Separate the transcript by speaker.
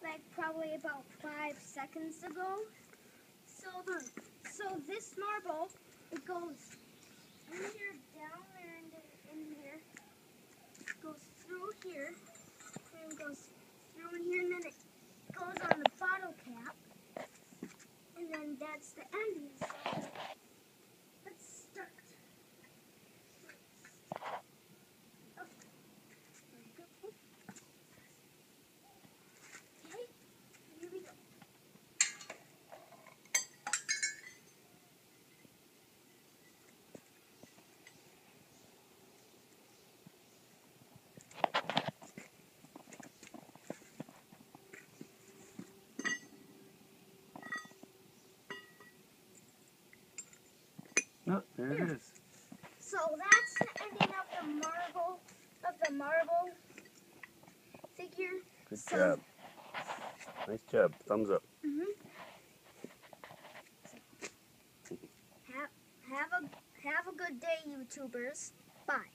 Speaker 1: like probably about 5 seconds ago. So this marble, it goes in here, down there, and in here, goes through here, and goes through in here, and then it goes on the bottle cap, and then that's the ending. So let's start. Okay, here we go.
Speaker 2: Oh, there it is.
Speaker 1: So that's the ending of the marble figure.
Speaker 2: Good job. Nice job. Thumbs up.
Speaker 1: Have a good day, YouTubers. Bye.